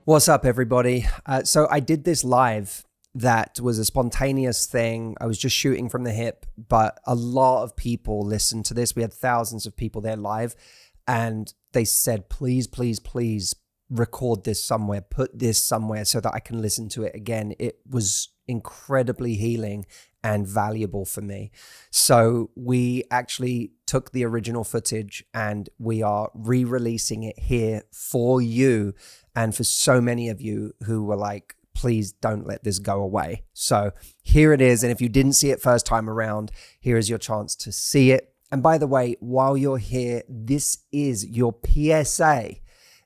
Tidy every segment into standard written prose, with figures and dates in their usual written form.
What's up, everybody? So I did this live that was a spontaneous thing. I was just shooting from the hip, but a lot of people listened to this. We had thousands of people there live, and they said, please, please, please record this somewhere, put this somewhere so that I can listen to it again. It was incredibly healing and valuable for me. So we actually took the original footage and we are re-releasing it here for you. And for so many of you who were like, please don't let this go away. So here it is. And if you didn't see it first time around, here is your chance to see it. And by the way, while you're here, this is your PSA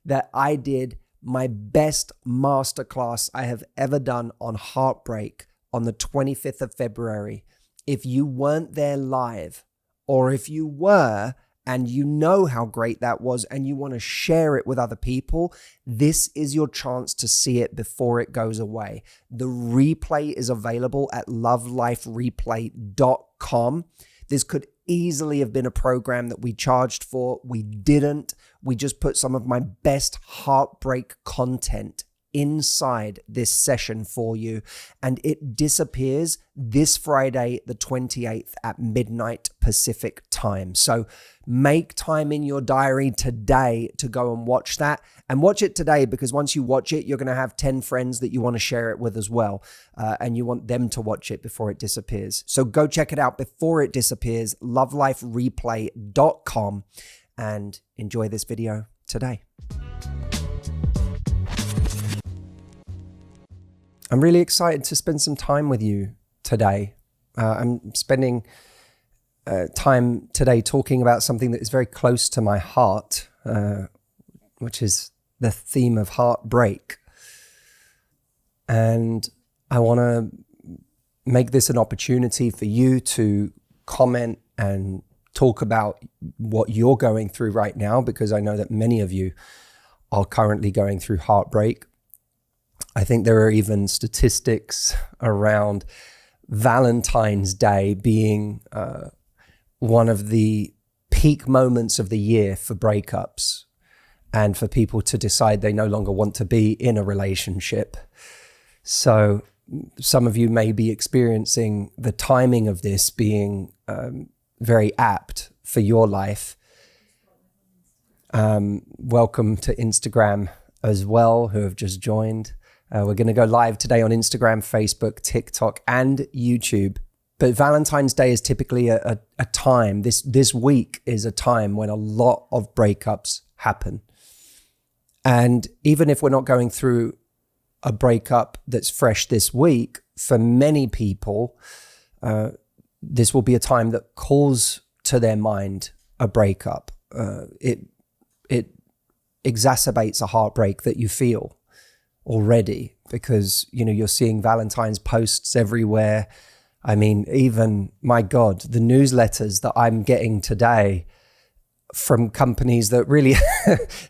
that I did my best masterclass I have ever done on heartbreak on the 25th of February. If you weren't there live, or if you were, and you know how great that was and you want to share it with other people, this is your chance to see it before it goes away. The replay is available at lovelifereplay.com. This could easily have been a program that we charged for. We didn't. We just put some of my best heartbreak content inside this session for you, and it disappears this Friday the 28th at midnight Pacific time. So make time in your diary today to go and watch that, and watch it today, because once you watch it, you're going to have 10 friends that you want to share it with as well, and you want them to watch it before it disappears. So go check it out before it disappears, lovelifereplay.com, and enjoy this video today. I'm really excited to spend some time with you today. I'm spending time today talking about something that is very close to my heart, which is the theme of heartbreak. And I want to make this an opportunity for you to comment and talk about what you're going through right now, because I know that many of you are currently going through heartbreak. I think there are even statistics around Valentine's Day being one of the peak moments of the year for breakups and for people to decide they no longer want to be in a relationship. So some of you may be experiencing the timing of this being very apt for your life. Welcome to Instagram as well, who have just joined. We're going to go live today on Instagram, Facebook, TikTok, and YouTube. But Valentine's Day is typically a time, this week is a time when a lot of breakups happen. And even if we're not going through a breakup that's fresh this week, for many people, this will be a time that calls to their mind a breakup. It exacerbates a heartbreak that you feel already, because you're seeing Valentine's posts everywhere. I mean, even, my God, the newsletters that I'm getting today from companies that really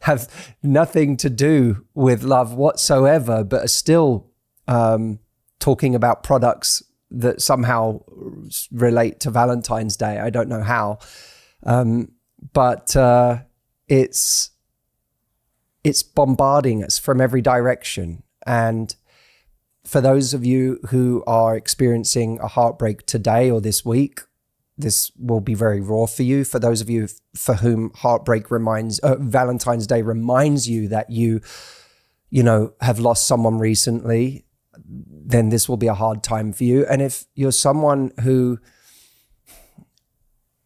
have nothing to do with love whatsoever, but are still talking about products that somehow relate to Valentine's Day. I don't know how, but it's bombarding us from every direction. And for those of you who are experiencing a heartbreak today or this week, this will be very raw for you. For those of you for whom Valentine's Day reminds you that you have lost someone recently, then this will be a hard time for you. And if you're someone who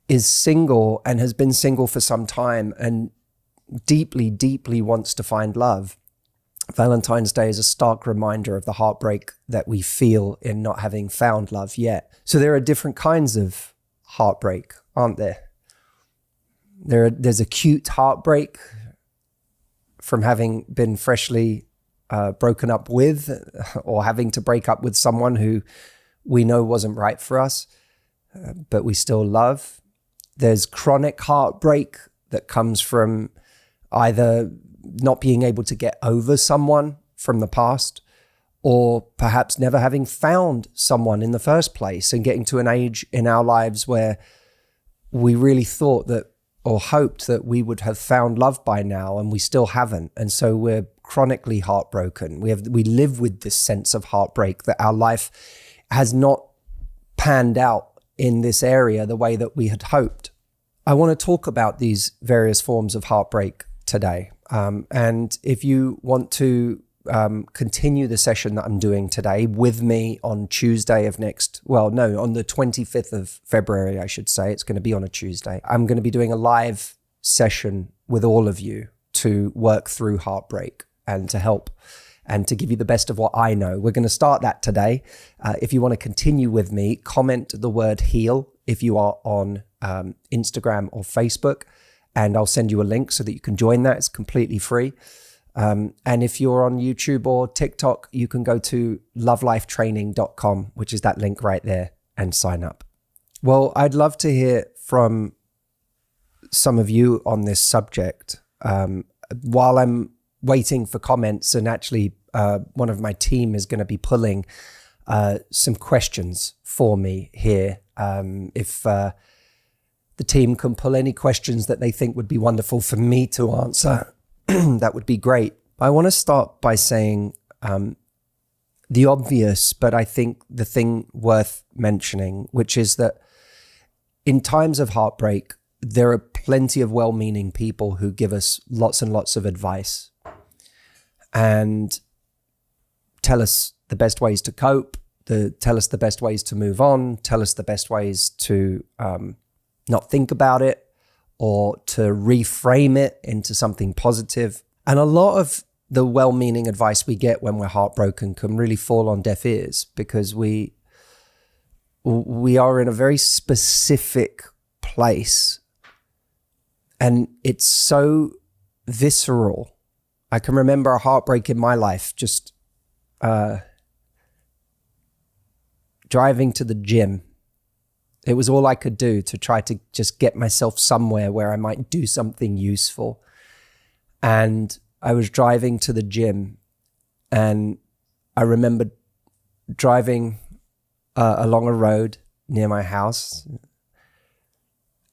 is single and has been single for some time and deeply, deeply wants to find love, Valentine's Day is a stark reminder of the heartbreak that we feel in not having found love yet. So there are different kinds of heartbreak, aren't there? There's acute heartbreak from having been freshly broken up with, or having to break up with someone who we know wasn't right for us, but we still love. There's chronic heartbreak that comes from either not being able to get over someone from the past, or perhaps never having found someone in the first place and getting to an age in our lives where we really thought that, or hoped that we would have found love by now, and we still haven't. And so we're chronically heartbroken. We live with this sense of heartbreak, that our life has not panned out in this area the way that we had hoped. I want to talk about these various forms of heartbreak today. And if you want to continue the session that I'm doing today with me on Tuesday of on the 25th of February, I should say, it's going to be on a Tuesday. I'm going to be doing a live session with all of you to work through heartbreak and to help and to give you the best of what I know. We're going to start that today. If you want to continue with me, comment the word heal if you are on Instagram or Facebook, and I'll send you a link so that you can join that. It's completely free. And if you're on YouTube or TikTok, you can go to lovelifetraining.com, which is that link right there, and sign up. Well, I'd love to hear from some of you on this subject. While I'm waiting for comments, and actually one of my team is going to be pulling some questions for me here. If the team can pull any questions that they think would be wonderful for me to answer, that would be great. I want to start by saying the obvious, but I think the thing worth mentioning, which is that in times of heartbreak, there are plenty of well-meaning people who give us lots and lots of advice and tell us the best ways to cope, tell us the best ways to move on, tell us the best ways to not think about it or to reframe it into something positive. And a lot of the well-meaning advice we get when we're heartbroken can really fall on deaf ears, because we are in a very specific place. And it's so visceral. I can remember a heartbreak in my life, just driving to the gym. It was all I could do to try to just get myself somewhere where I might do something useful. And I was driving to the gym, and I remember driving along a road near my house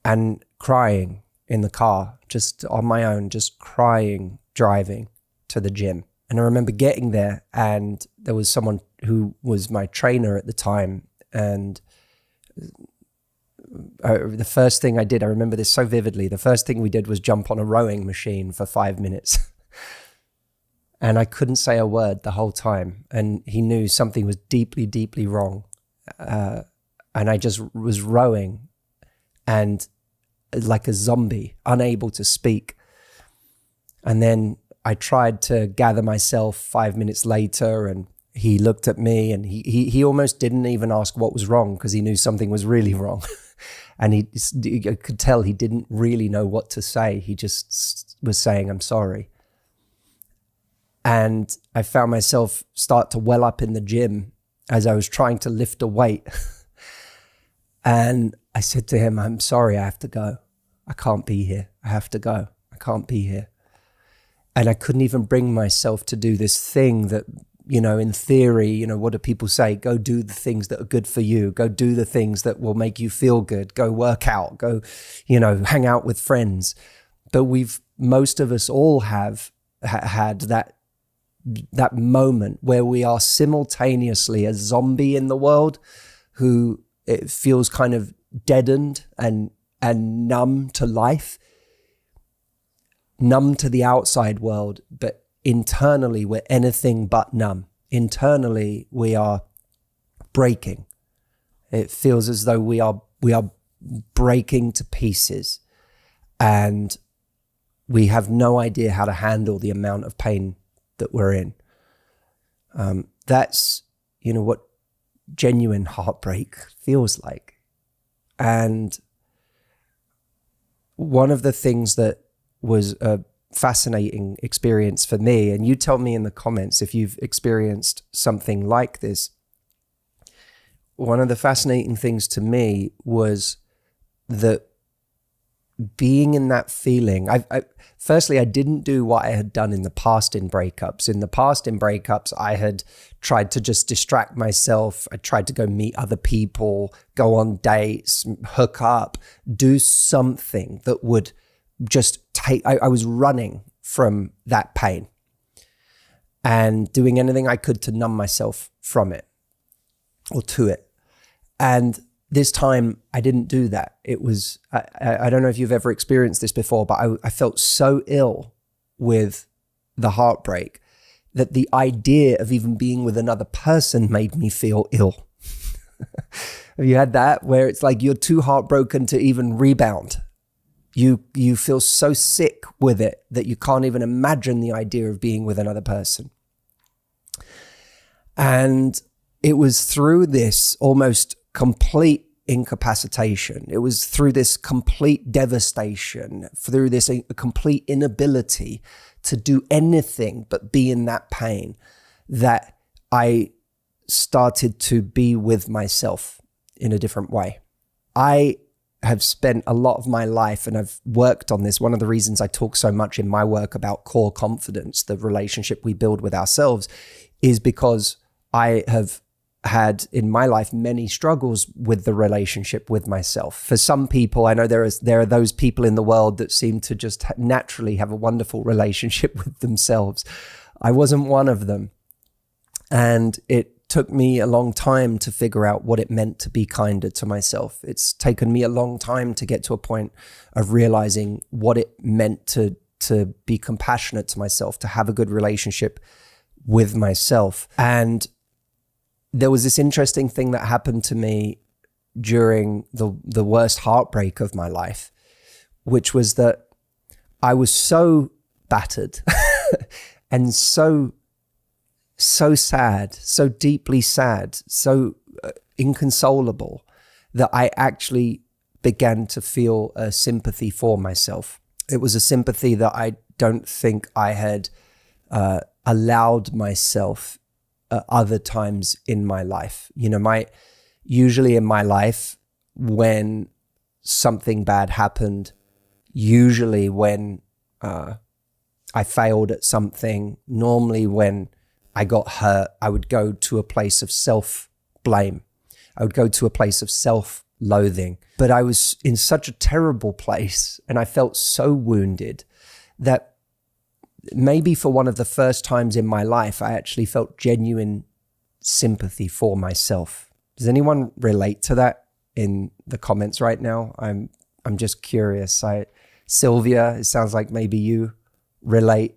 and crying in the car, just on my own, just crying, driving to the gym. And I remember getting there, and there was someone who was my trainer at the time. And the first thing I did, I remember this so vividly, the first thing we did was jump on a rowing machine for 5 minutes. And I couldn't say a word the whole time. And he knew something was deeply, deeply wrong. And I just was rowing, and like a zombie, unable to speak. And then I tried to gather myself 5 minutes later, and he looked at me, and he almost didn't even ask what was wrong, because he knew something was really wrong. And I could tell he didn't really know what to say. He just was saying, "I'm sorry." And I found myself start to well up in the gym as I was trying to lift a weight. And I said to him, "I'm sorry, I have to go. I can't be here. I have to go. I can't be here." And I couldn't even bring myself to do this thing that, in theory, what do people say? Go do the things that are good for you. Go do the things that will make you feel good. Go work out. Go, hang out with friends. But most of us all have had that moment where we are simultaneously a zombie in the world who it feels kind of deadened and numb to life, numb to the outside world, but internally we're anything but numb. Internally we are breaking. It feels as though we are breaking to pieces, and we have no idea how to handle the amount of pain that we're in. That's, what genuine heartbreak feels like. And one of the things that was a fascinating experience for me, and you tell me in the comments if you've experienced something like this, one of the fascinating things to me was that being in that feeling, firstly, I didn't do what I had done in the past in breakups. In the past in breakups, I had tried to just distract myself. I tried to go meet other people, go on dates, hook up, do something that would just I was running from that pain. and doing anything I could to numb myself from it or to it. And this time I didn't do that. It was, I don't know if you've ever experienced this before, but I felt so ill with the heartbreak that the idea of even being with another person made me feel ill. Have you had that, where it's like you're too heartbroken to even rebound? You feel so sick with it that you can't even imagine the idea of being with another person. And it was through this almost complete incapacitation. It was through this complete devastation, through this complete inability to do anything but be in that pain, that I started to be with myself in a different way. I have spent a lot of my life, and I've worked on this. One of the reasons I talk so much in my work about core confidence, the relationship we build with ourselves, is because I have had in my life many struggles with the relationship with myself. For some people, I know there are those people in the world that seem to just naturally have a wonderful relationship with themselves. I wasn't one of them. And it took me a long time to figure out what it meant to be kinder to myself. It's taken me a long time to get to a point of realizing what it meant to be compassionate to myself, to have a good relationship with myself. And there was this interesting thing that happened to me during the worst heartbreak of my life, which was that I was so battered and so sad, so deeply sad, so inconsolable, that I actually began to feel a sympathy for myself. It was a sympathy that I don't think I had allowed myself other times in my life. You know, usually in my life, when something bad happened, usually when I failed at something, normally when I got hurt, I would go to a place of self-blame. I would go to a place of self-loathing. But I was in such a terrible place, and I felt so wounded that maybe for one of the first times in my life, I actually felt genuine sympathy for myself. Does anyone relate to that in the comments right now? I'm just curious. Sylvia, it sounds like maybe you relate.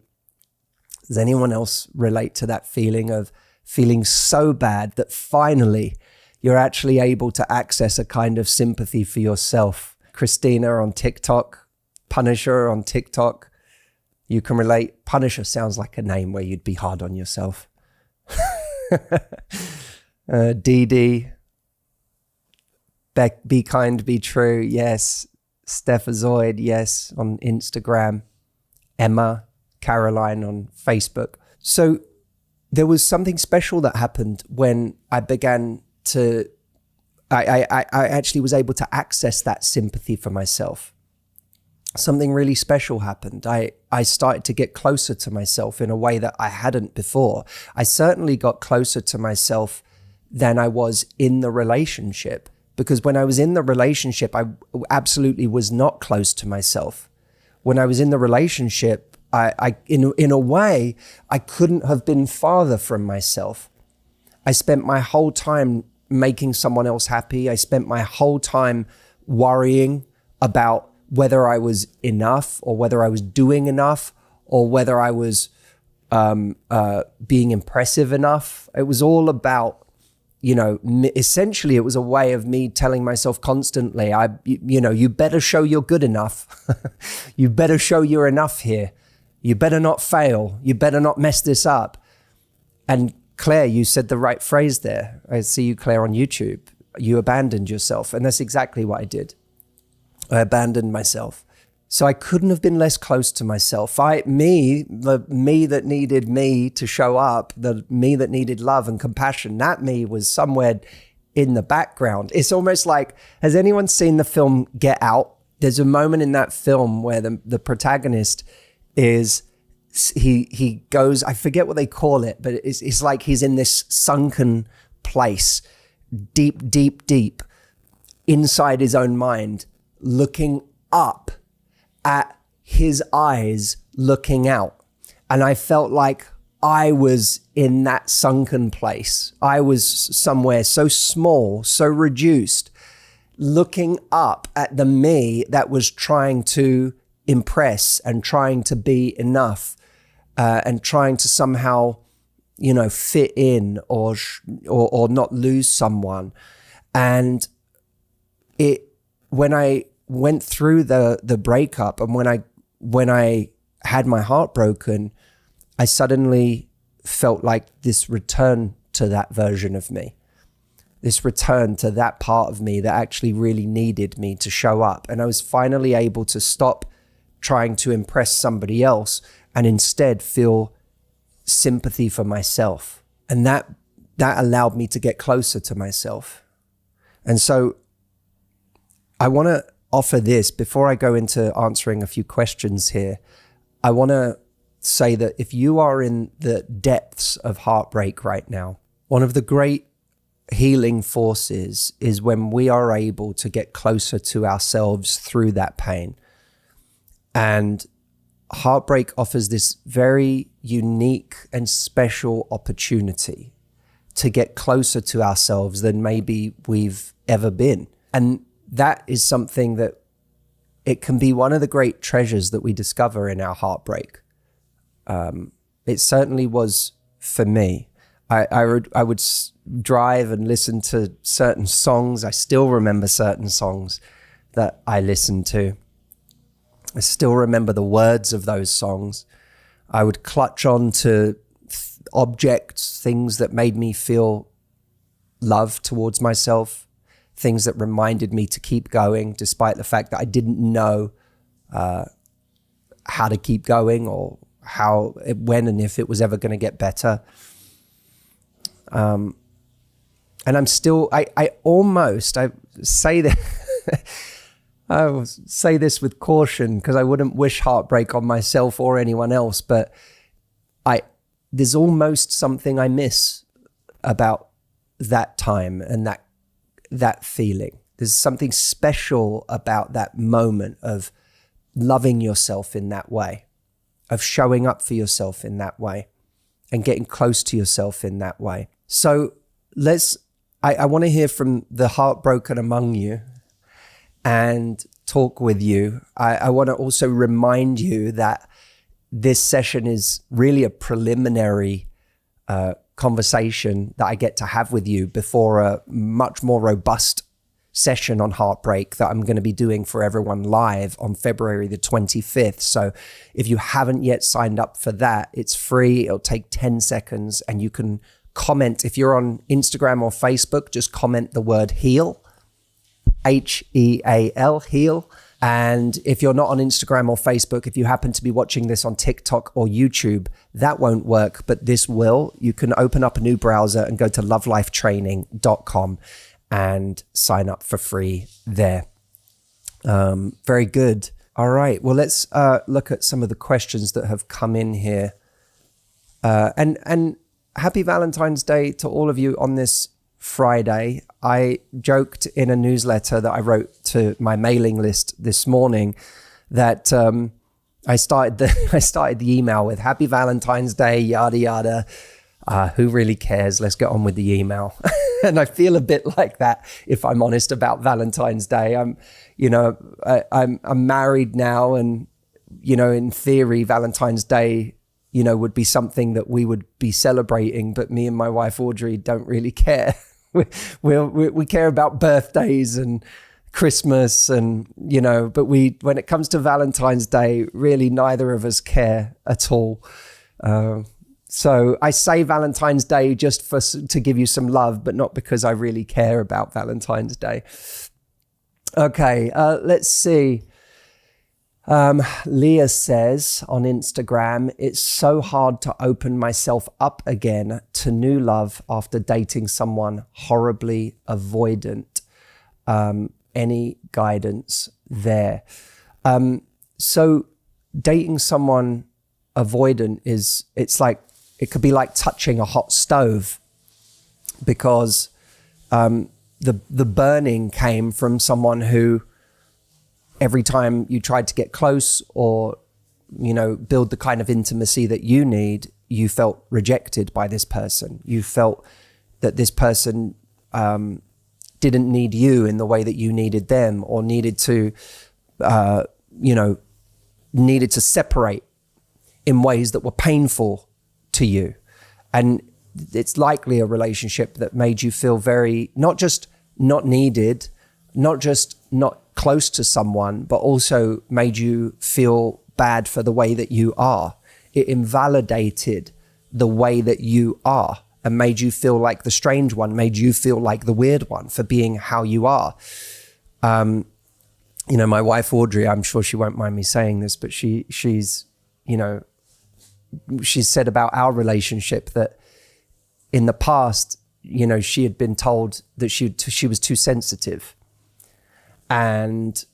Does anyone else relate to that feeling of feeling so bad that finally you're actually able to access a kind of sympathy for yourself? Christina on TikTok, Punisher on TikTok, you can relate. Punisher sounds like a name where you'd be hard on yourself. Dee, Be Kind, Be True, yes. Stephazoid, yes, on Instagram. Emma, Caroline on Facebook. So there was something special that happened when I began to, I actually was able to access that sympathy for myself. Something really special happened. I started to get closer to myself in a way that I hadn't before. I certainly got closer to myself than I was in the relationship, because when I was in the relationship, I absolutely was not close to myself. When I was in the relationship, in a way, I couldn't have been farther from myself. I spent my whole time making someone else happy. I spent my whole time worrying about whether I was enough, or whether I was doing enough, or whether I was being impressive enough. It was all about, you know, essentially it was a way of me telling myself constantly, you better show you're good enough. You better show you're enough here. You better not fail. You better not mess this up. And Claire, you said the right phrase there. I see you, Claire, on YouTube. You abandoned yourself. And that's exactly what I did. I abandoned myself. So I couldn't have been less close to myself. The me that needed me to show up, the me that needed love and compassion, that me was somewhere in the background. It's almost like, has anyone seen the film Get Out? There's a moment in that film where the protagonist is, he goes, I forget what they call it, but it's like he's in this sunken place, deep, deep, deep inside his own mind, looking up at his eyes looking out. And I felt like, I was in that sunken place. I was somewhere so small, so reduced, looking up at the me that was trying to impress and trying to be enough, and trying to somehow, fit in or not lose someone. And when I went through the breakup, and when I had my heart broken, I suddenly felt like this return to that version of me, this return to that part of me that actually really needed me to show up. And I was finally able to stop trying to impress somebody else and instead feel sympathy for myself. And that allowed me to get closer to myself. And so I want to offer this before I go into answering a few questions here. I want to say that if you are in the depths of heartbreak right now, one of the great healing forces is when we are able to get closer to ourselves through that pain. And heartbreak offers this very unique and special opportunity to get closer to ourselves than maybe we've ever been. And that is something that it can be one of the great treasures that we discover in our heartbreak. It certainly was for me. I would drive and listen to certain songs. I still remember certain songs that I listened to. I still remember the words of those songs. I would clutch on to objects, things that made me feel love towards myself, things that reminded me to keep going, despite the fact that I didn't know how to keep going or when and if it was ever going to get better. And I'm still, I say that, I will say this with caution because I wouldn't wish heartbreak on myself or anyone else, but there's almost something I miss about that time and that feeling. There's something special about that moment of loving yourself in that way, of showing up for yourself in that way and getting close to yourself in that way. So I want to hear from the heartbroken among you and talk with you. I want to also remind you that this session is really a preliminary conversation that I get to have with you before a much more robust session on heartbreak that I'm going to be doing for everyone live on February the 25th. So if you haven't yet signed up for that, it's free. It'll take 10 seconds and you can comment. If you're on Instagram or Facebook, just comment the word heal, HEAL, heal. And if you're not on Instagram or Facebook, if you happen to be watching this on TikTok or YouTube, that won't work, but this will. You can open up a new browser and go to lovelifetraining.com and sign up for free there. Very good. All right. Well, let's look at some of the questions that have come in here. And happy Valentine's Day to all of you on this Friday. I joked in a newsletter that I wrote to my mailing list this morning that I started the email with Happy Valentine's Day, yada yada. Who really cares? Let's get on with the email. And I feel a bit like that, if I'm honest, about Valentine's Day. I'm married now, and in theory, Valentine's Day, would be something that we would be celebrating. But me and my wife Audrey don't really care. We care about birthdays and Christmas, and but when it comes to Valentine's Day, really neither of us care at all. So I say Valentine's Day just to give you some love, but not because I really care about Valentine's Day. Okay, let's see. Leah says on Instagram, it's so hard to open myself up again to new love after dating someone horribly avoidant. Any guidance there? So dating someone avoidant it could be like touching a hot stove, because the burning came from someone who, every time you tried to get close or build the kind of intimacy that you need, you felt rejected by this person. You felt that this person didn't need you in the way that you needed them, or needed to, needed to separate in ways that were painful to you. And it's likely a relationship that made you feel very, not just not needed, not just not close to someone, but also made you feel bad for the way that you are. It invalidated the way that you are and made you feel like the strange one, made you feel like the weird one for being how you are. My wife, Audrey, I'm sure she won't mind me saying this, but she's said about our relationship that in the past, she had been told that she was too sensitive, and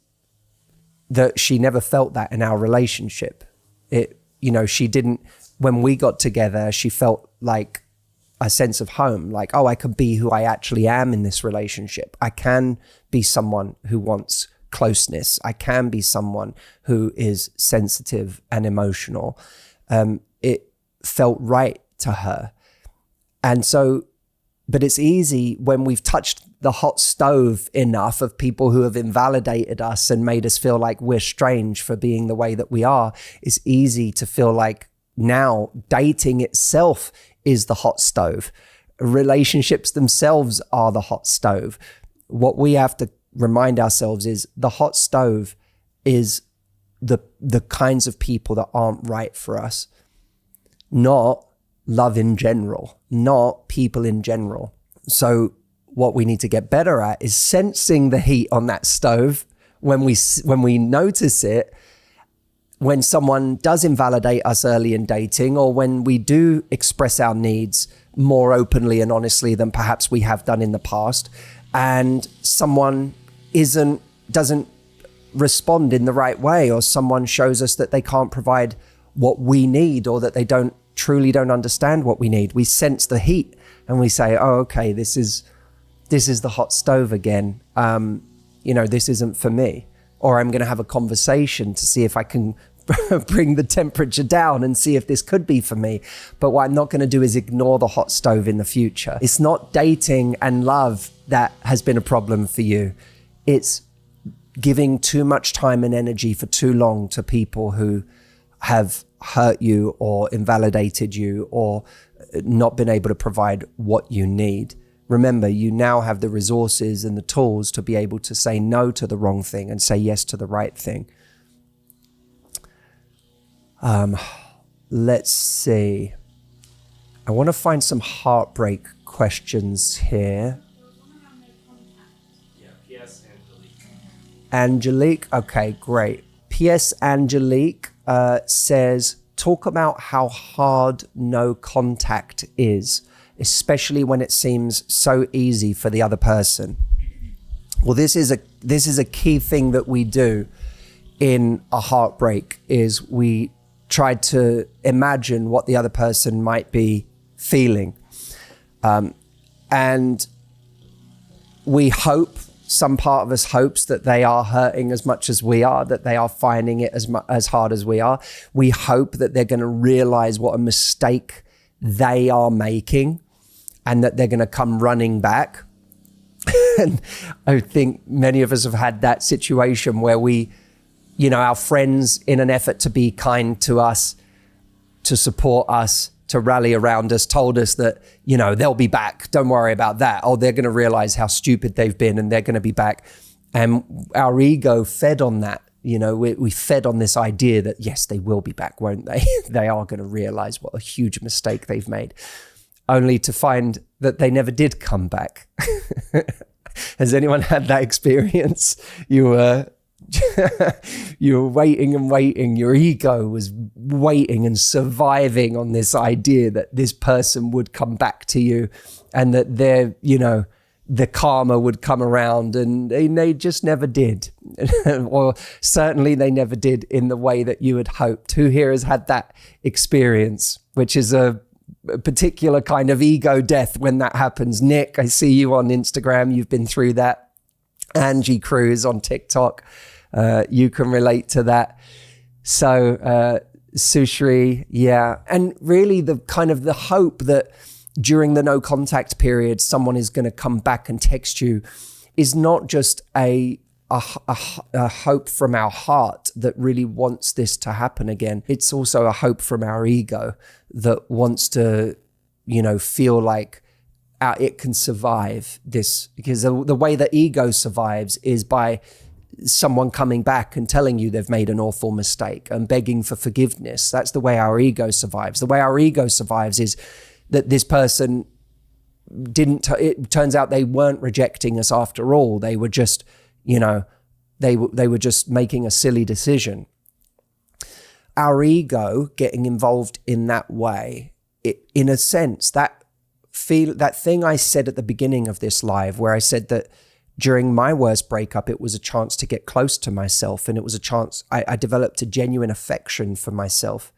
that she never felt that in our relationship. She didn't, when we got together, she felt like a sense of home, like, oh, I can be who I actually am in this relationship. I can be someone who wants closeness. I can be someone who is sensitive and emotional. It felt right to her. And so, but it's easy when we've touched the hot stove enough of people who have invalidated us and made us feel like we're strange for being the way that we are. It's easy to feel like now dating itself is the hot stove. Relationships themselves are the hot stove. What we have to remind ourselves is the hot stove is the kinds of people that aren't right for us, not love in general, not people in general. So what we need to get better at is sensing the heat on that stove when we notice it, when someone does invalidate us early in dating, or when we do express our needs more openly and honestly than perhaps we have done in the past, and someone doesn't respond in the right way, or someone shows us that they can't provide what we need, or that they truly don't understand what we need. We sense the heat and we say, oh, okay, this is the hot stove again. This isn't for me. Or I'm going to have a conversation to see if I can bring the temperature down and see if this could be for me. But what I'm not going to do is ignore the hot stove in the future. It's not dating and love that has been a problem for you. It's giving too much time and energy for too long to people who have hurt you or invalidated you or not been able to provide what you need. Remember, you now have the resources and the tools to be able to say no to the wrong thing and say yes to the right thing. Let's see. I want to find some heartbreak questions here. Yeah, P.S. Angelique. Angelique, okay, great. P.S. Angelique says, talk about how hard no contact is, especially when it seems so easy for the other person. Well, this is a key thing that we do in a heartbreak, is we try to imagine what the other person might be feeling. And we hope, some part of us hopes that they are hurting as much as we are, that they are finding it as hard as we are. We hope that they're going to realize what a mistake they are making and that they're going to come running back. And I think many of us have had that situation where our friends, in an effort to be kind to us, to support us, to rally around us, told us that, they'll be back. Don't worry about that. Oh, they're going to realize how stupid they've been and they're going to be back. And our ego fed on that. We fed on this idea that, yes, they will be back, won't they? They are going to realize what a huge mistake they've made, only to find that they never did come back. Has anyone had that experience? You were waiting and waiting. Your ego was waiting and surviving on this idea that this person would come back to you and that the karma would come around, and they just never did. Or certainly they never did in the way that you had hoped. Who here has had that experience, which is a particular kind of ego death when that happens? Nick, I see you on Instagram. You've been through that. Angie Cruz on TikTok. You can relate to that. So Sushri, yeah. And really the kind of the hope that during the no contact period, someone is going to come back and text you is not just a hope from our heart that really wants this to happen again. It's also a hope from our ego that wants to, feel like it can survive this, because the way that ego survives is by someone coming back and telling you they've made an awful mistake and begging for forgiveness. That's the way our ego survives. The way our ego survives is that this person it turns out they weren't rejecting us after all. They were just, they were just making a silly decision. Our ego getting involved in that way, in a sense, that thing I said at the beginning of this live, where I said that during my worst breakup, it was a chance to get close to myself, and it was a chance, I developed a genuine affection for myself.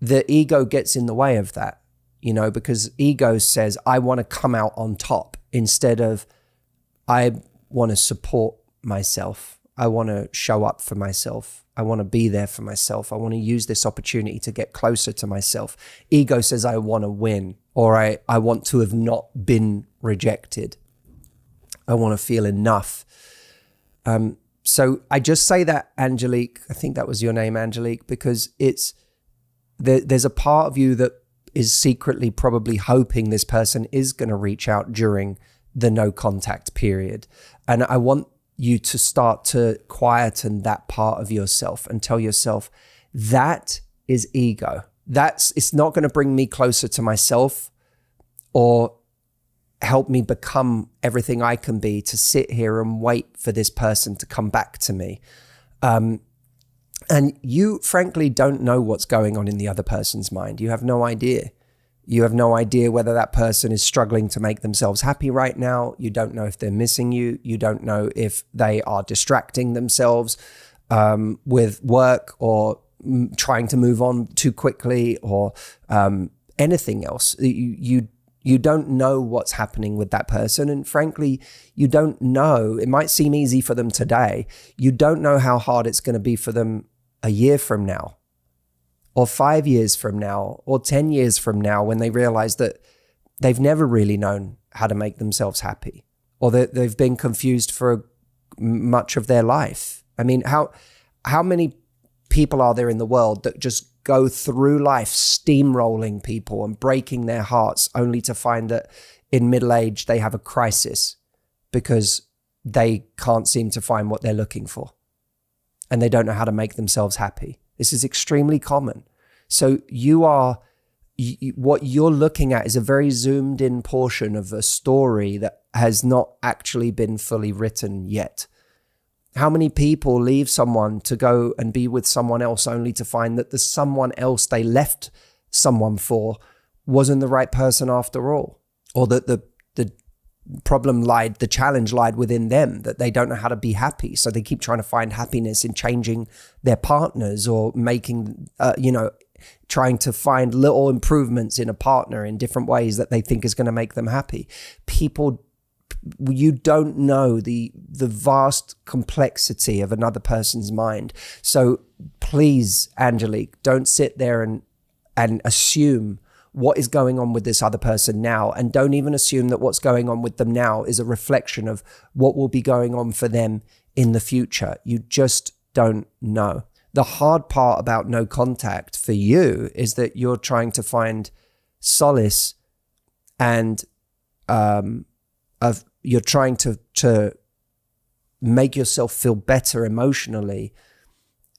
The ego gets in the way of that, because ego says, I want to come out on top, instead of, I want to support myself. I want to show up for myself. I want to be there for myself. I want to use this opportunity to get closer to myself. Ego says, I want to win, or I want to have not been rejected. I want to feel enough. So I just say that, Angelique, I think that was your name, Angelique, because there's a part of you that is secretly probably hoping this person is going to reach out during the no contact period. And I want you to start to quieten that part of yourself and tell yourself, that is ego. It's not going to bring me closer to myself or help me become everything I can be, to sit here and wait for this person to come back to me. And you frankly don't know what's going on in the other person's mind. You have no idea. You have no idea whether that person is struggling to make themselves happy right now. You don't know if they're missing you. You don't know if they are distracting themselves with work, or trying to move on too quickly, or anything else. You don't know what's happening with that person. And frankly, you don't know, it might seem easy for them today. You don't know how hard it's going to be for them a year from now, or 5 years from now, or 10 years from now, when they realize that they've never really known how to make themselves happy, or that they've been confused for much of their life. I mean, how many people are there in the world that just go through life steamrolling people and breaking their hearts, only to find that in middle age they have a crisis because they can't seem to find what they're looking for, and they don't know how to make themselves happy. This is extremely common. So what you're looking at is a very zoomed in portion of a story that has not actually been fully written yet. How many people leave someone to go and be with someone else, only to find that the someone else they left someone for wasn't the right person after all, or that the challenge lied within them, that they don't know how to be happy. So they keep trying to find happiness in changing their partners, or making, trying to find little improvements in a partner in different ways that they think is going to make them happy. You don't know the vast complexity of another person's mind. So please, Angelique, don't sit there and assume what is going on with this other person now. And don't even assume that what's going on with them now is a reflection of what will be going on for them in the future. You just don't know. The hard part about no contact for you is that you're trying to find solace, and you're trying to make yourself feel better emotionally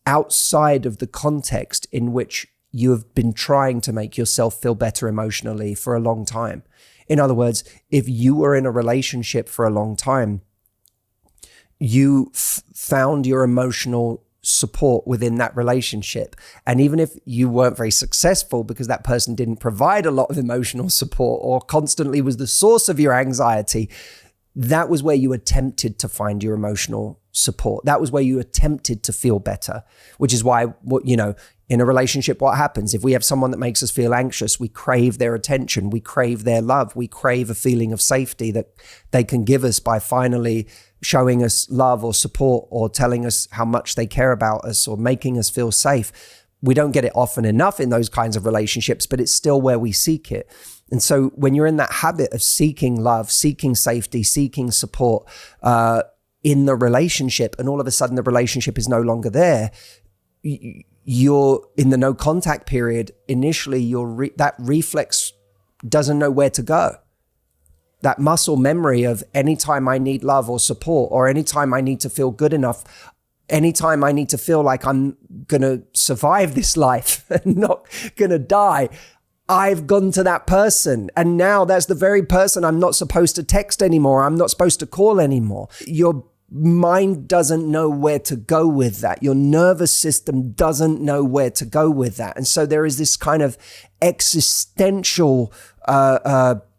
outside of the context in which you have been trying to make yourself feel better emotionally for a long time. In other words, if you were in a relationship for a long time, you found your emotional support within that relationship. And even if you weren't very successful because that person didn't provide a lot of emotional support, or constantly was the source of your anxiety, that was where you attempted to find your emotional support. That was where you attempted to feel better, which is why, in a relationship, what happens? If we have someone that makes us feel anxious, we crave their attention, we crave their love, we crave a feeling of safety that they can give us by finally showing us love or support, or telling us how much they care about us, or making us feel safe. We don't get it often enough in those kinds of relationships, but it's still where we seek it. And so when you're in that habit of seeking love, seeking safety, seeking support in the relationship, and all of a sudden the relationship is no longer there, you're in the no contact period. Initially, that reflex doesn't know where to go. That muscle memory of anytime I need love or support, or anytime I need to feel good enough, anytime I need to feel like I'm going to survive this life and not going to die, I've gone to that person. And now that's the very person I'm not supposed to text anymore. I'm not supposed to call anymore. Your mind doesn't know where to go with that. Your nervous system doesn't know where to go with that. And so there is this kind of existential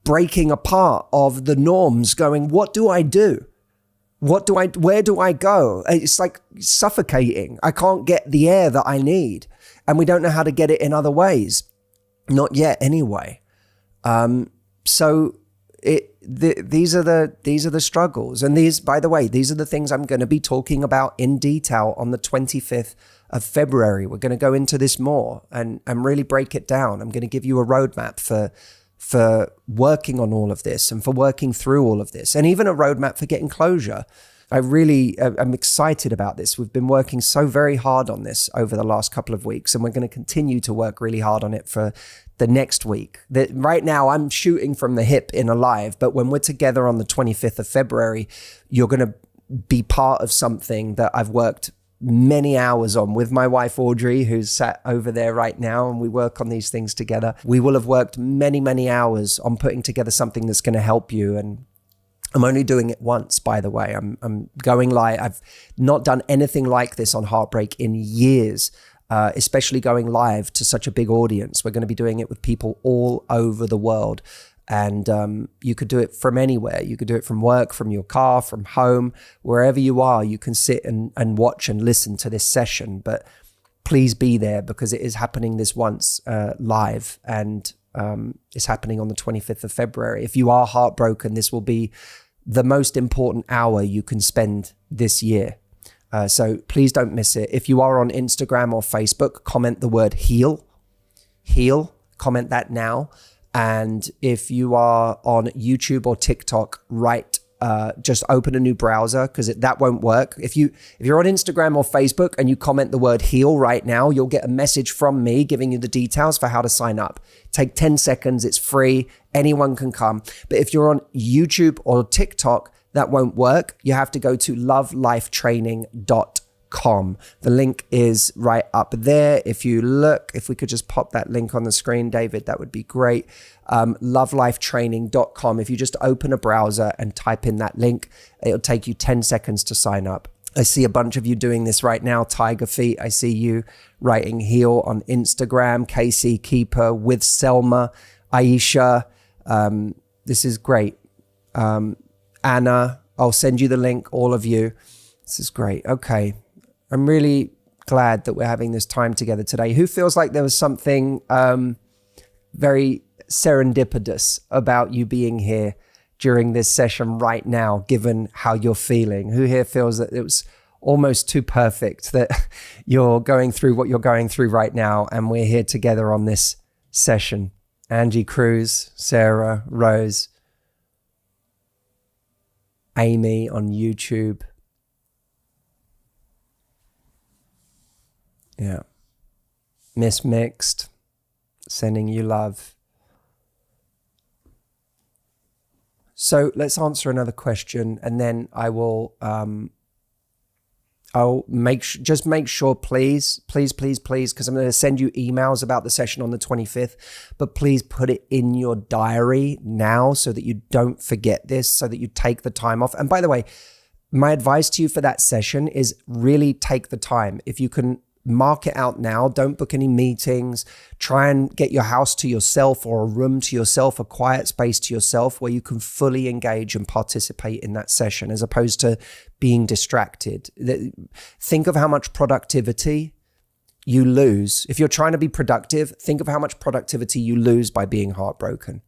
breaking apart of the norms, going, what do I do? Where do I go? It's like suffocating. I can't get the air that I need. And we don't know how to get it in other ways. Not yet anyway. So these are the struggles. And these, by the way, these are the things I'm going to be talking about in detail on the 25th of February. We're going to go into this more and really break it down. I'm going to give you a roadmap for working on all of this and for working through all of this, and even a roadmap for getting closure. I really am excited about this. We've been working so very hard on this over the last couple of weeks, and we're going to continue to work really hard on it for the next week. Right now, I'm shooting from the hip in a live, but when we're together on the 25th of February, you're going to be part of something that I've worked many hours on with my wife, Audrey, who's sat over there right now, and we work on these things together. We will have worked many, many hours on putting together something that's going to help you. And I'm only doing it once, by the way. I'm going live. I've not done anything like this on Heartbreak in years, especially going live to such a big audience. We're going to be doing it with people all over the world. And you could do it from anywhere. You could do it from work, from your car, from home, wherever you are. You can sit and watch and listen to this session. But please be there, because it is happening this once live, and it's happening on the 25th of February. If you are heartbroken, this will be the most important hour you can spend this year. So please don't miss it. If you are on Instagram or Facebook, comment the word heal, comment that now. And if you are on YouTube or TikTok, just open a new browser, because that won't work. If you're on Instagram or Facebook and you comment the word heal right now, you'll get a message from me giving you the details for how to sign up. Take 10 seconds. It's free. Anyone can come. But if you're on YouTube or TikTok, that won't work. You have to go to lovelifetraining.com. The link is right up there. If you look, if we could just pop that link on the screen, David, that would be great. Lovelifetraining.com. If you just open a browser and type in that link, it'll take you 10 seconds to sign up. I see a bunch of you doing this right now. Tiger Feet, I see you writing heal on Instagram. Casey Keeper with Selma, Aisha. This is great. Anna, I'll send you the link, all of you. This is great. Okay. I'm really glad that we're having this time together today. Who feels like there was something very serendipitous about you being here during this session right now, given how you're feeling? Who here feels that it was almost too perfect, that you're going through what you're going through right now, and we're here together on this session? Angie Cruz, Sarah, Rose, Amy on YouTube. Yeah. Miss Mixed, sending you love. So let's answer another question, and then I will, I'll make sure, please, because I'm going to send you emails about the session on the 25th, but please put it in your diary now so that you don't forget this, so that you take the time off. And by the way, my advice to you for that session is really take the time. If you can mark it out now, don't book any meetings. Try and get your house to yourself, or a room to yourself, a quiet space to yourself, where you can fully engage and participate in that session, as opposed to being distracted. Think of how much productivity you lose. If you're trying to be productive, think of how much productivity you lose by being heartbroken,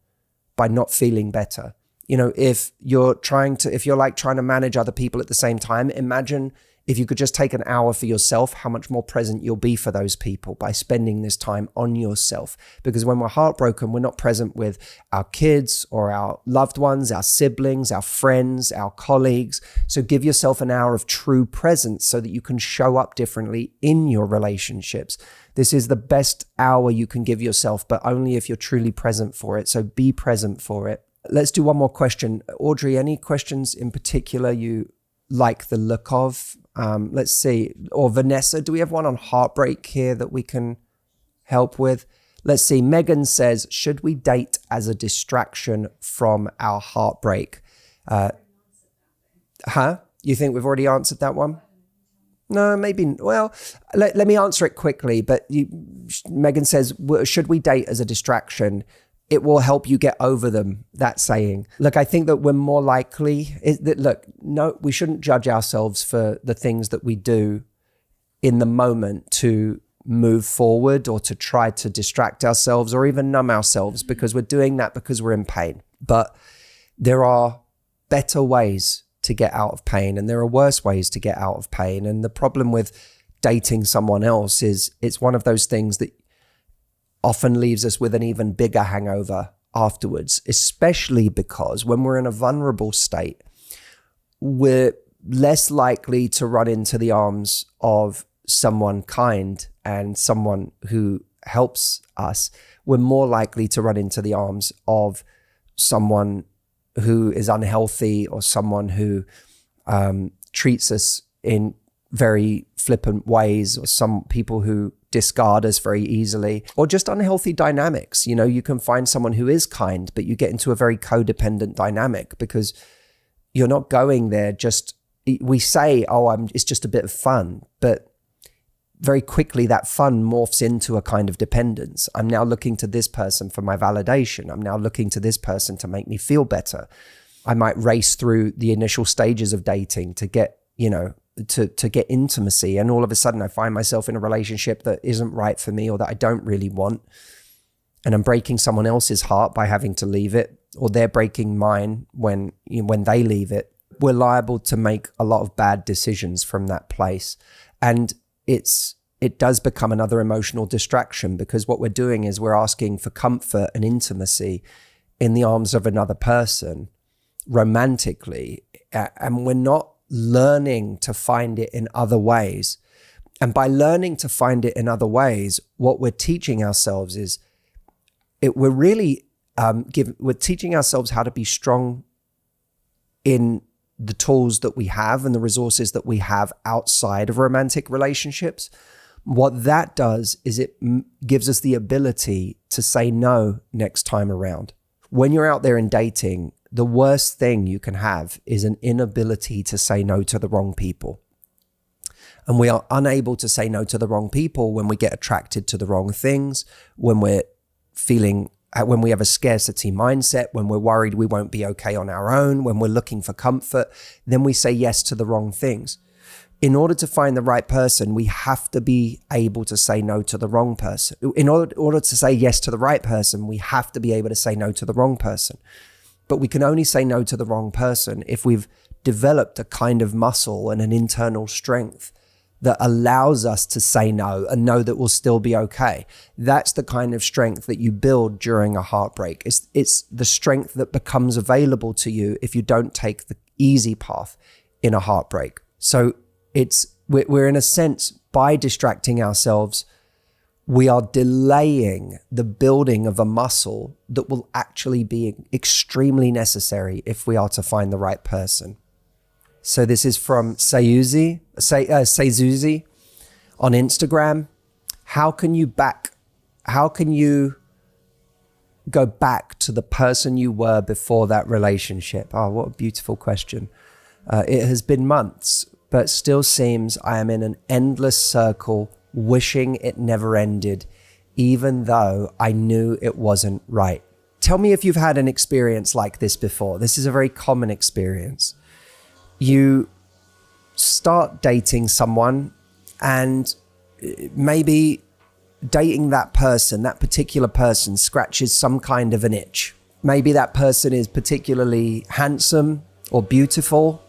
by not feeling better. You know, if you're trying to manage other people at the same time, imagine If you could just take an hour for yourself, how much more present you'll be for those people by spending this time on yourself. Because when we're heartbroken, we're not present with our kids or our loved ones, our siblings, our friends, our colleagues. So give yourself an hour of true presence so that you can show up differently in your relationships. This is the best hour you can give yourself, but only if you're truly present for it. So be present for it. Let's do one more question. Audrey, any questions in particular you like the look of? Let's see. Or Vanessa, do we have one on heartbreak here that we can help with? Let's see. Megan says, should we date as a distraction from our heartbreak? You think we've already answered that one? No, maybe. Well, let me answer it quickly. But Megan says, should we date as a distraction? It will help you get over them, that saying. Look, I think that we're more likely, we shouldn't judge ourselves for the things that we do in the moment to move forward or to try to distract ourselves or even numb ourselves, because we're doing that because we're in pain. But there are better ways to get out of pain, and there are worse ways to get out of pain. And the problem with dating someone else is it's one of those things that often leaves us with an even bigger hangover afterwards, especially because when we're in a vulnerable state, we're less likely to run into the arms of someone kind and someone who helps us. We're more likely to run into the arms of someone who is unhealthy or someone who treats us in very flippant ways, or some people who discard us very easily, or just unhealthy dynamics. You can find someone who is kind, but you get into a very codependent dynamic because you're not going there we say, it's just a bit of fun, but very quickly that fun morphs into a kind of dependence. I'm now looking to this person for my validation. I'm now looking to this person to make me feel better. I might race through the initial stages of dating to get, to get intimacy. And all of a sudden I find myself in a relationship that isn't right for me or that I don't really want. And I'm breaking someone else's heart by having to leave it, or they're breaking mine when they leave it. We're liable to make a lot of bad decisions from that place. And it does become another emotional distraction, because what we're doing is we're asking for comfort and intimacy in the arms of another person romantically. And we're not learning to find it in other ways. And by learning to find it in other ways, what we're teaching ourselves is we're teaching ourselves how to be strong in the tools that we have and the resources that we have outside of romantic relationships. What that does is it gives us the ability to say no next time around. When you're out there in dating, the worst thing you can have is an inability to say no to the wrong people. And we are unable to say no to the wrong people when we get attracted to the wrong things, when we have a scarcity mindset, when we're worried we won't be okay on our own, when we're looking for comfort, then we say yes to the wrong things. In order to find the right person, we have to be able to say no to the wrong person. In order to say yes to the right person, we have to be able to say no to the wrong person. But we can only say no to the wrong person if we've developed a kind of muscle and an internal strength that allows us to say no and know that we'll still be okay. That's the kind of strength that you build during a heartbreak. It's the strength that becomes available to you if you don't take the easy path in a heartbreak. So we're in a sense, by distracting ourselves, we are delaying the building of a muscle that will actually be extremely necessary if we are to find the right person. So this is from Sayuzi on Instagram. How can you go back to the person you were before that relationship? Oh, what a beautiful question. It has been months, but still seems I am in an endless circle, wishing it never ended, even though I knew it wasn't right. Tell me if you've had an experience like this before. This is a very common experience. You start dating someone, and maybe dating that person, that particular person, scratches some kind of an itch. Maybe that person is particularly handsome or beautiful,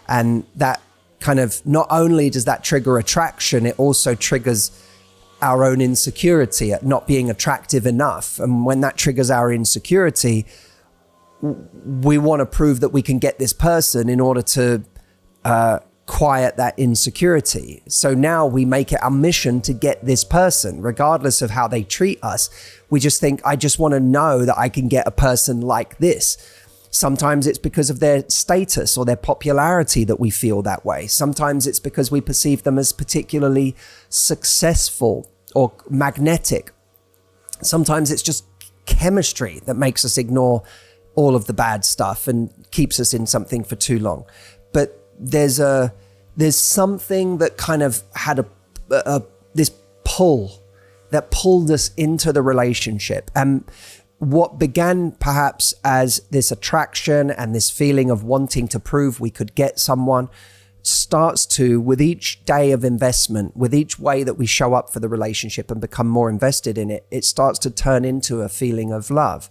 and that kind of, not only does that trigger attraction, it also triggers our own insecurity at not being attractive enough. And when that triggers our insecurity, we want to prove that we can get this person in order to quiet that insecurity. So now we make it our mission to get this person, regardless of how they treat us. We just think, I just want to know that I can get a person like this. Sometimes it's because of their status or their popularity that we feel that way. Sometimes it's because we perceive them as particularly successful or magnetic. Sometimes it's just chemistry that makes us ignore all of the bad stuff and keeps us in something for too long. But there's something that kind of had this pull that pulled us into the relationship. And what began perhaps as this attraction and this feeling of wanting to prove we could get someone starts to, with each day of investment, with each way that we show up for the relationship and become more invested in it, it starts to turn into a feeling of love.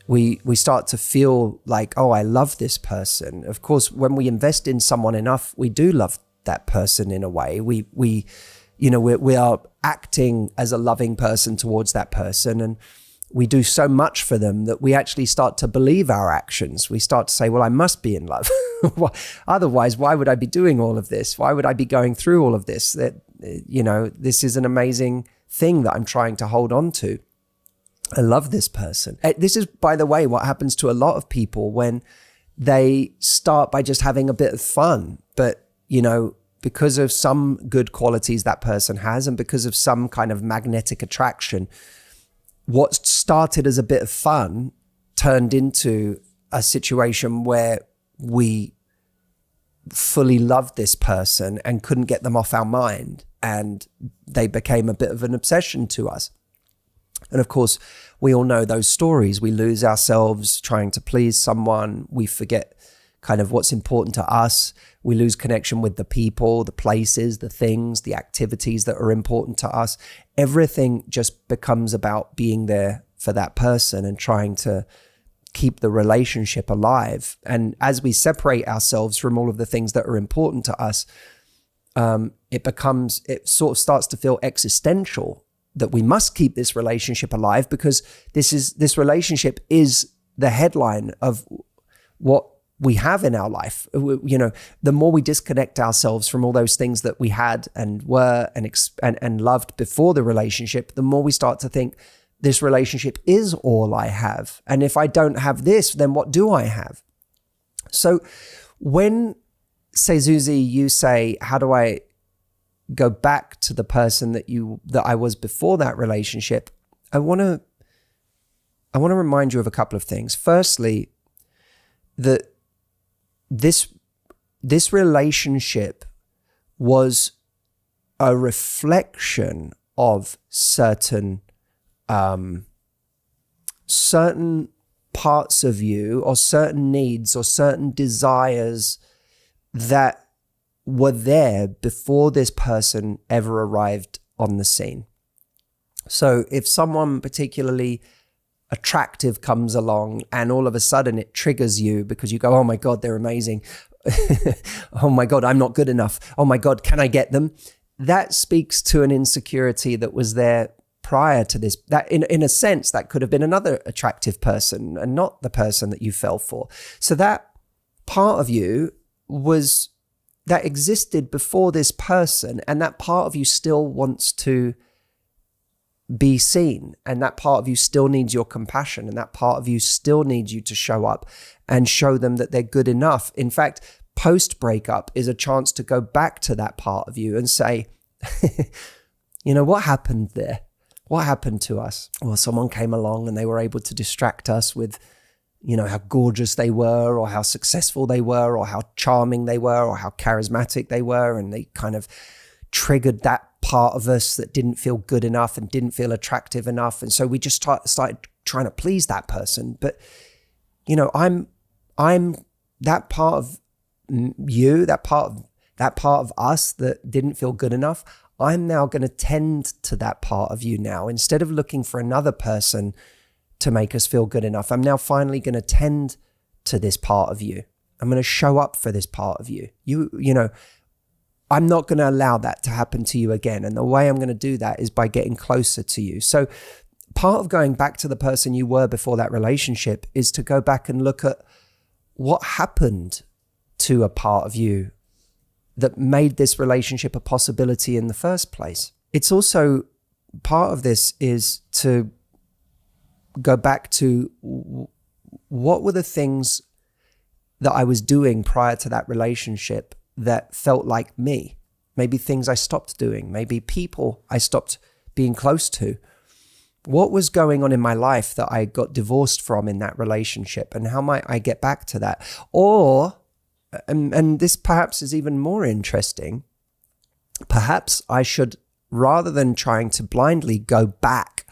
We start to feel like, oh, I love this person. Of course, when we invest in someone enough, we do love that person in a way. We are acting as a loving person towards that person, and we do so much for them that we actually start to believe our actions. We start to say, well, I must be in love. Otherwise, why would I be doing all of this? Why would I be going through all of this? That, this is an amazing thing that I'm trying to hold on to. I love this person. This is, by the way, what happens to a lot of people when they start by just having a bit of fun. But, because of some good qualities that person has and because of some kind of magnetic attraction, what started as a bit of fun turned into a situation where we fully loved this person and couldn't get them off our mind. And they became a bit of an obsession to us. And of course, we all know those stories. We lose ourselves trying to please someone. We forget kind of what's important to us. We lose connection with the people, the places, the things, the activities that are important to us. Everything just becomes about being there for that person and trying to keep the relationship alive. And as we separate ourselves from all of the things that are important to us, it sort of starts to feel existential, that we must keep this relationship alive because this relationship is the headline of what we have in our life. The more we disconnect ourselves from all those things that we had and were and loved before the relationship, the more we start to think this relationship is all I have. And if I don't have this, then what do I have? So when, say, Zuzi, you say, how do I go back to the person that I was before that relationship? I want to remind you of a couple of things. Firstly, that this relationship was a reflection of certain parts of you or certain needs or certain desires that were there before this person ever arrived on the scene. So if someone particularly attractive comes along and all of a sudden it triggers you because you go, oh my God, they're amazing. Oh my God, I'm not good enough. Oh my God, can I get them? That speaks to an insecurity that was there prior to this. That in a sense, that could have been another attractive person and not the person that you fell for. So that part of you that existed before this person, and that part of you still wants to be seen, and that part of you still needs your compassion, and that part of you still needs you to show up and show them that they're good enough. In fact, post-breakup is a chance to go back to that part of you and say, what happened there? What happened to us? Well, someone came along and they were able to distract us with how gorgeous they were or how successful they were or how charming they were or how charismatic they were. And they kind of triggered that part of us that didn't feel good enough and didn't feel attractive enough. And so we just started trying to please that person. But, I'm that part of you, that part of us that didn't feel good enough. I'm now going to tend to that part of you now. Instead of looking for another person to make us feel good enough, I'm now finally going to tend to this part of you. I'm going to show up for this part of you. You know, I'm not going to allow that to happen to you again. And the way I'm going to do that is by getting closer to you. So part of going back to the person you were before that relationship is to go back and look at what happened to a part of you that made this relationship a possibility in the first place. It's also part of this is to go back to what were the things that I was doing prior to that relationship that felt like me. Maybe things I stopped doing, maybe people I stopped being close to. What was going on in my life that I got divorced from in that relationship, and how might I get back to that? Or, and this perhaps is even more interesting, perhaps I should, rather than trying to blindly go back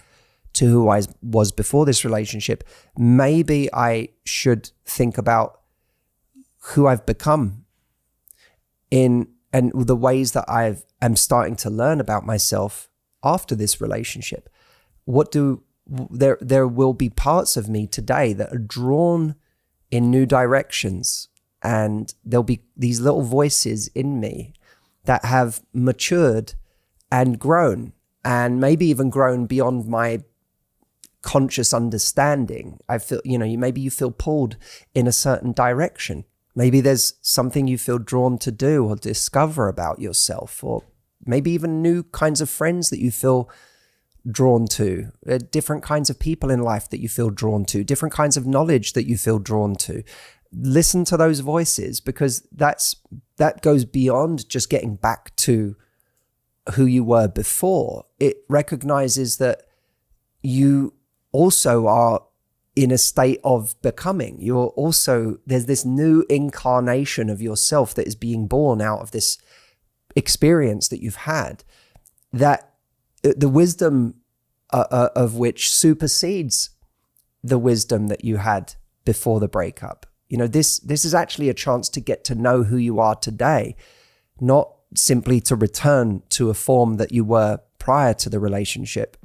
to who I was before this relationship, maybe I should think about who I've become and the ways that I'm starting to learn about myself after this relationship. There will be parts of me today that are drawn in new directions, and there'll be these little voices in me that have matured and grown, and maybe even grown beyond my conscious understanding. I feel, maybe you feel pulled in a certain direction. Maybe there's something you feel drawn to do or discover about yourself, or maybe even new kinds of friends that you feel drawn to, different kinds of people in life that you feel drawn to, different kinds of knowledge that you feel drawn to. Listen to those voices, because that goes beyond just getting back to who you were before. It recognizes that you also are in a state of becoming. There's this new incarnation of yourself that is being born out of this experience that you've had, that the wisdom of which supersedes the wisdom that you had before the breakup. This is actually a chance to get to know who you are today, not simply to return to a form that you were prior to the relationship.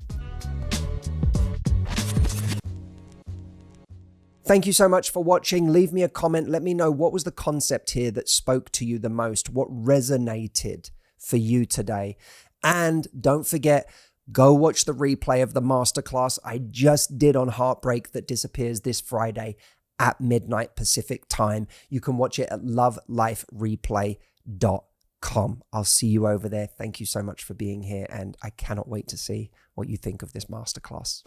Thank you so much for watching. Leave me a comment. Let me know what was the concept here that spoke to you the most, what resonated for you today. And don't forget, go watch the replay of the masterclass I just did on heartbreak that disappears this Friday at midnight Pacific time. You can watch it at lovelifereplay.com. I'll see you over there. Thank you so much for being here, and I cannot wait to see what you think of this masterclass.